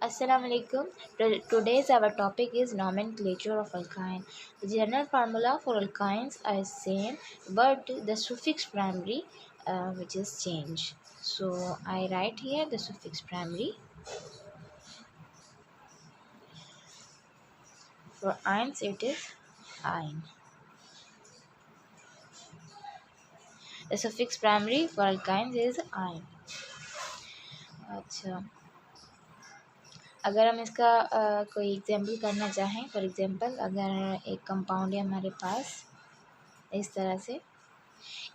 Assalamu alaikum. Today's our topic is nomenclature of alkyne. The general formula for alkynes are same, but the suffix primary which is changed. So I write here the suffix primary. For ines it is ein. The suffix primary for alkynes is ein. अच्छा, अगर हम इसका कोई example करना चाहें, for example अगर एक compound है हमारे पास इस तरह से,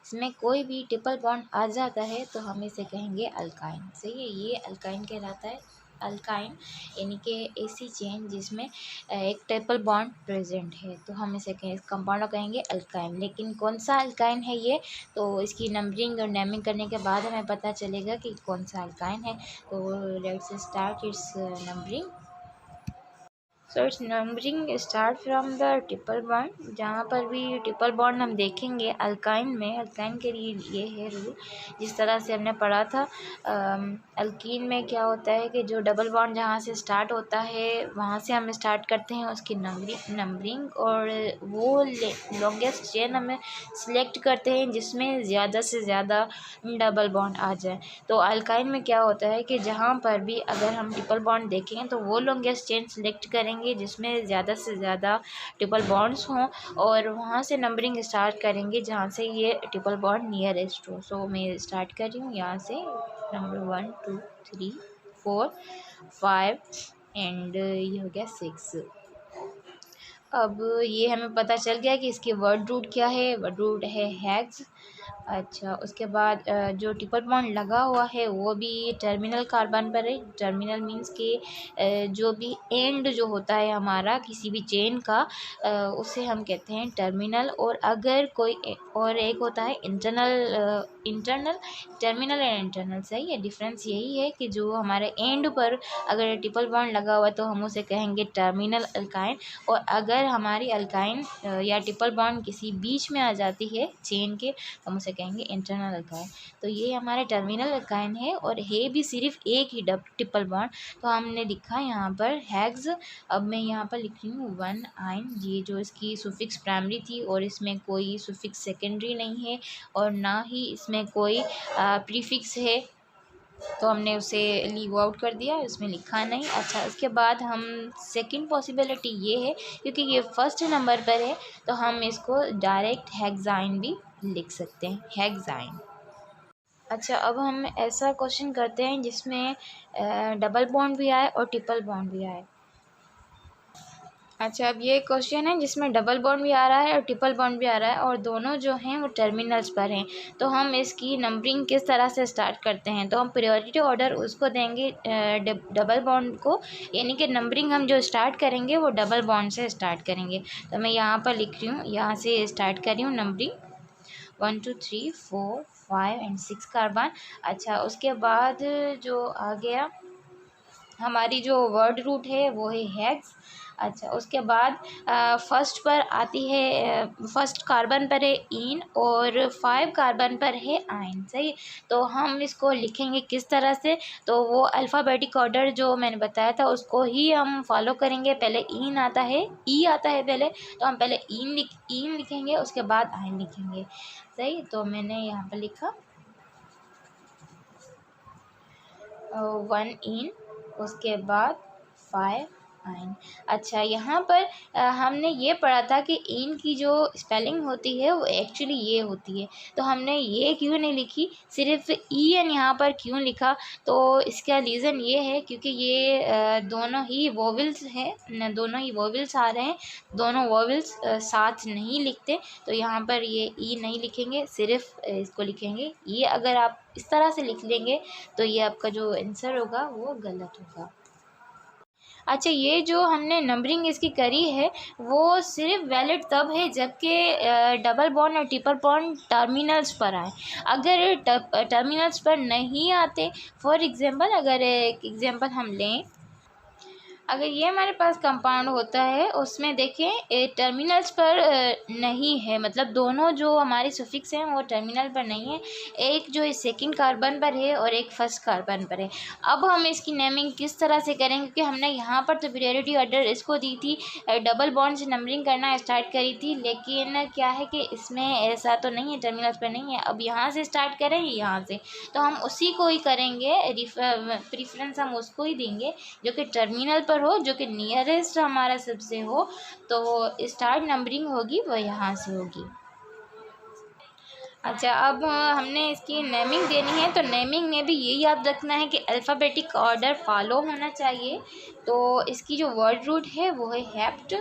इसमें कोई भी ट्रिपल बॉन्ड आ जाता है तो हम इसे कहेंगे अल्काइन। सही है, ये अल्काइन कहलाता है। अल्काइन यानी कि ऐसी चेन जिसमें एक ट्रिपल बॉन्ड प्रेजेंट है, तो हम इसे कहें, इस कंपाउंड को कहेंगे अल्काइन। लेकिन कौन सा अल्काइन है ये, तो इसकी नंबरिंग और नेमिंग करने के बाद हमें पता चलेगा कि कौन सा अल्काइन है। तो let's start it's numbering. So it's numbering start from the triple bond. जहाँ पर भी ट्रिपल बॉन्ड हम देखेंगे अल्काइन में, अल्काइन के लिए ये है रूल, जिस तरह से हमने पढ़ा था। अल्कीन में क्या होता है कि जो डबल बॉन्ड जहाँ से स्टार्ट होता है वहाँ से हम स्टार्ट करते हैं उसकी नंबरिंग और वो लॉन्गेस्ट चेन हमें सिलेक्ट करते हैं जिसमें ज़्यादा से ज़्यादा डबल बॉन्ड आ जाए। तो अल्काइन में क्या होता है कि जहाँ पर भी अगर हम ट्रिपल बॉन्ड देखें तो वो लॉन्गेस्ट चेन सिलेक्ट करेंगे जिसमें ज़्यादा से ज़्यादा ट्रिपल बॉन्ड्स हों और वहाँ से नंबरिंग स्टार्ट करेंगे जहाँ से ये ट्रिपल बॉन्ड नियरेस्ट हो। सो मैं स्टार्ट कर रही हूँ यहाँ से, नंबर 1 2 3 4 5 एंड ये हो गया 6। अब ये हमें पता चल गया कि इसकी वर्ड रूट क्या है। वर्ड रूट है हेक्स। अच्छा, उसके बाद जो ट्रिपल बॉन्ड लगा हुआ है वो भी टर्मिनल कार्बन पर है। टर्मिनल मींस कि जो भी एंड जो होता है हमारा किसी भी चेन का, उसे हम कहते हैं टर्मिनल। और अगर कोई और एक होता है इंटरनल। टर्मिनल एंड इंटरनल, सही है। डिफरेंस यही है कि जो हमारे एंड पर अगर ट्रिपल बॉन्ड लगा हुआ है तो हम उसे कहेंगे टर्मिनल अल्काइन, और अगर हमारी अल्काइन या ट्रिपल बॉन्ड किसी बीच में आ जाती है चेन के तो हम उसे कहेंगे इंटरनल अल्काइन। तो ये हमारे टर्मिनल अल्काइन है और है भी सिर्फ एक ही ट्रिपल बॉन्ड। तो हमने लिखा यहाँ पर हेक्स। अब मैं यहाँ पर लिख रही हूँ 1 आइन, ये जो इसकी सुफिक्स प्राइमरी थी और इसमें कोई सुफिक्स सेकेंडरी नहीं है और ना ही इसमें कोई प्रीफिक्स है, तो हमने उसे लीव आउट कर दिया, इसमें लिखा नहीं। अच्छा, उसके बाद हम सेकंड पॉसिबिलिटी ये है, क्योंकि ये फर्स्ट नंबर पर है तो हम इसको डायरेक्ट हेक्साइन भी लिख सकते हैं, हेक्साइन। अच्छा, अब हम ऐसा क्वेश्चन करते हैं जिसमें डबल बॉन्ड भी आए और ट्रिपल बॉन्ड भी आए। अच्छा, अब ये क्वेश्चन है जिसमें डबल बॉन्ड भी आ रहा है और ट्रिपल बॉन्ड भी आ रहा है और दोनों जो हैं वो टर्मिनल्स पर हैं। तो हम इसकी नंबरिंग किस तरह से स्टार्ट करते हैं, तो हम प्रायोरिटी ऑर्डर उसको देंगे डबल बॉन्ड को, यानी कि नंबरिंग हम जो स्टार्ट करेंगे वो डबल बॉन्ड से स्टार्ट करेंगे। तो मैं यहाँ पर लिख रही हूँ, यहाँ से स्टार्ट कर रही हूँ नंबरिंग 1 2 3 4 5 एंड 6 कार्बन। अच्छा, उसके बाद जो आ गया हमारी जो वर्ड रूट है वो है हेक्स। अच्छा, उसके बाद फर्स्ट पर आती है, फर्स्ट कार्बन पर है इन और 5 कार्बन पर है आइन। सही, तो हम इसको लिखेंगे किस तरह से, तो वो अल्फ़ाबेटिक ऑर्डर जो मैंने बताया था उसको ही हम फॉलो करेंगे। पहले इन आता है, ई आता है पहले, तो हम पहले इन लिखेंगे, उसके बाद आइन लिखेंगे। सही, तो मैंने यहाँ पर लिखा 1 इन, उसके बाद 5 आइन। अच्छा, यहाँ पर हमने ये पढ़ा था कि इन की जो स्पेलिंग होती है वो एक्चुअली ये होती है, तो हमने ये क्यों नहीं लिखी, सिर्फ ई एन यहाँ पर क्यों लिखा, तो इसका रीज़न ये है क्योंकि ये दोनों ही वोवेल्स हैं, दोनों ही वोवेल्स आ रहे हैं, दोनों वोवेल्स साथ नहीं लिखते, तो यहाँ पर ये ई नहीं लिखेंगे, सिर्फ इसको लिखेंगे ये। अगर आप इस तरह से लिख लेंगे तो ये आपका जो आंसर होगा वो गलत होगा। अच्छा, ये जो हमने नंबरिंग इसकी करी है वो सिर्फ वैलिड तब है जबकि डबल बॉन्ड और ट्रिपल बॉन्ड टर्मिनल्स पर आए। अगर टर्मिनल्स पर नहीं आते, फॉर एग्ज़ाम्पल अगर एक एग्ज़ाम्पल हम लें, अगर ये हमारे पास कंपाउंड होता है उसमें देखें टर्मिनल्स पर नहीं है, मतलब दोनों जो हमारे सफिक्स हैं वो टर्मिनल पर नहीं है, एक जो इस सेकंड कार्बन पर है और एक फर्स्ट कार्बन पर है। अब हम इसकी नेमिंग किस तरह से करेंगे, क्योंकि हमने यहाँ पर तो प्रायोरिटी ऑर्डर इसको दी थी, डबल बॉन्ड से नंबरिंग करना स्टार्ट करी थी, लेकिन क्या है कि इसमें ऐसा तो नहीं है, टर्मिनल्स पर नहीं है। अब यहाँ से स्टार्ट करेंगे, यहाँ से, तो हम उसी को ही करेंगे, प्रीफरेंस हम उसको ही देंगे जो कि टर्मिनल पर हो, जो कि नियरेस्ट हमारा सबसे हो, तो स्टार्ट नंबरिंग होगी वो यहाँ से होगी। अच्छा, अब हमने इसकी नेमिंग देनी है, तो नेमिंग में भी ये याद रखना है कि अल्फ़ाबेटिक ऑर्डर फॉलो होना चाहिए। तो इसकी जो वर्ड रूट है वो है हेप्ट,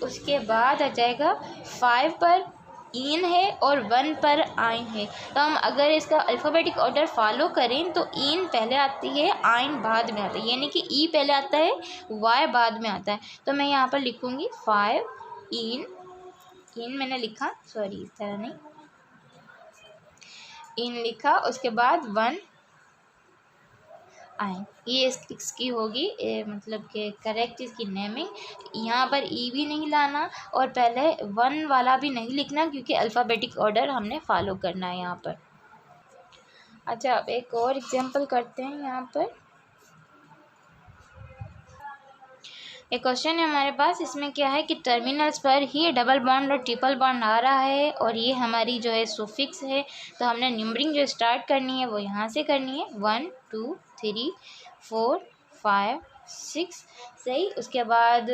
उसके बाद आ जाएगा 5 पर इन है और 1 पर आइन है। तो हम अगर इसका अल्फ़ाबेटिक ऑर्डर फॉलो करें तो इन पहले आती है, आइन बाद में आता है, यानी कि ई पहले आता है, वाई बाद में आता है। तो मैं यहाँ पर लिखूँगी 5 इन मैंने लिखा, सॉरी इस तरह नहीं, इन लिखा, उसके बाद 1 आइन, ये इसकी होगी मतलब कि करेक्ट इसकी नेमिंग। यहाँ पर ई भी नहीं लाना और पहले 1 वाला भी नहीं लिखना, क्योंकि अल्फ़ाबेटिक ऑर्डर हमने फॉलो करना है यहाँ पर। अच्छा, अब एक और एग्जांपल करते हैं। यहाँ पर एक क्वेश्चन है हमारे पास, इसमें क्या है कि टर्मिनल्स पर ही डबल बॉन्ड और ट्रिपल बॉन्ड आ रहा है और ये हमारी जो है सुफिक्स है, तो हमने नंबरिंग जो स्टार्ट करनी है वो यहाँ से करनी है, 1 2 3 4 5 6, सही। उसके बाद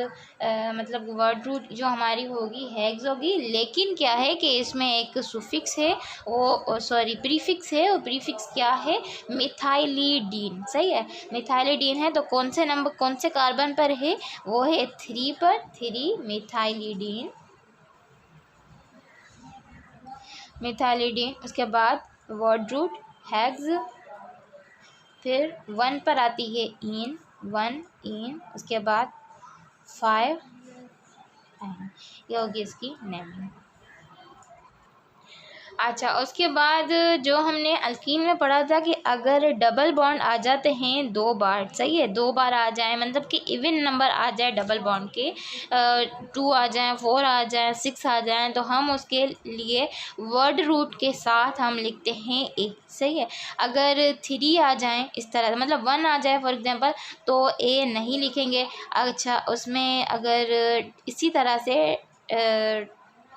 मतलब वर्ड रूट जो हमारी होगी हेक्स होगी, लेकिन क्या है कि इसमें एक सुफिक्स है, वो सॉरी प्रीफिक्स है, वो प्रीफिक्स क्या है, मिथाइलिडीन, सही है, मिथाइलिडीन है। तो कौन से नंबर, कौन से कार्बन पर है, वो है 3 पर, 3 मिथाइलिडीन, मिथाइलिडीन। उसके बाद वर्ड रूट हेक्स, फिर 1 पर आती है इन, 1 इन, उसके बाद 5 एन, ये होगी इसकी नेमिंग। अच्छा, उसके बाद जो हमने अल्कीन में पढ़ा था कि अगर डबल बॉन्ड आ जाते हैं 2 बार, सही है, 2 बार आ जाए, मतलब कि इवन नंबर आ जाए डबल बॉन्ड के, 2 आ जाएँ, 4 आ जाएँ, 6 आ जाएँ, तो हम उसके लिए वर्ड रूट के साथ हम लिखते हैं ए, सही है। अगर 3 आ जाएँ इस तरह, मतलब 1 आ जाए फॉर एग्जांपल, तो ए नहीं लिखेंगे। अच्छा, उसमें अगर इसी तरह से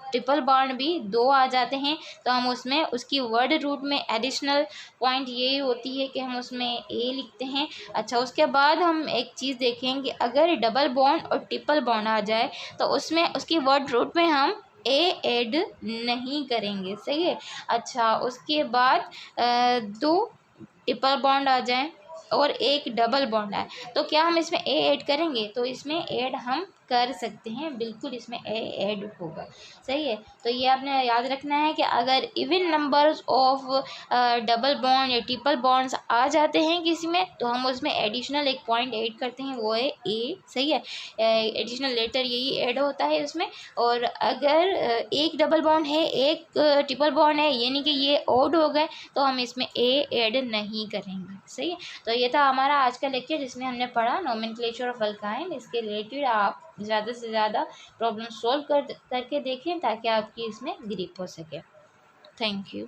ट्रिपल बॉन्ड भी 2 आ जाते हैं, तो हम उसमें उसकी वर्ड रूट में एडिशनल पॉइंट यही होती है कि हम उसमें ए लिखते हैं। अच्छा, उसके बाद हम एक चीज़ देखेंगे, अगर डबल बॉन्ड और ट्रिपल बॉन्ड आ जाए तो उसमें उसकी वर्ड रूट में हम ए ऐड नहीं करेंगे, सही है। अच्छा, उसके बाद 2 ट्रिपल बॉन्ड आ जाए और एक डबल बॉन्ड आए, तो क्या हम इसमें ए ऐड करेंगे, तो इसमें ऐड हम कर सकते हैं, बिल्कुल इसमें ए ऐड होगा, सही है। तो ये आपने याद रखना है कि अगर even numbers of double bond या ट्रिपल बॉन्ड्स आ जाते हैं किसी में, तो हम उसमें एडिशनल एक पॉइंट ऐड करते हैं, वो है ए, सही है, एडिशनल लेटर यही ऐड होता है उसमें। और अगर एक डबल बॉन्ड है, एक ट्रिपल बॉन्ड है, यानी कि ये ऑड हो गए, तो हम इसमें ए ऐड नहीं करेंगे, सही है। तो ये था हमारा आज का लेक्चर, जिसमें हमने पढ़ा नोमेनक्लेचर ऑफ अल्काइन। इसके रिलेटेड आप ज़्यादा से ज़्यादा प्रॉब्लम सॉल्व करके देखें ताकि आपकी इसमें ग्रिप हो सके। Thank you.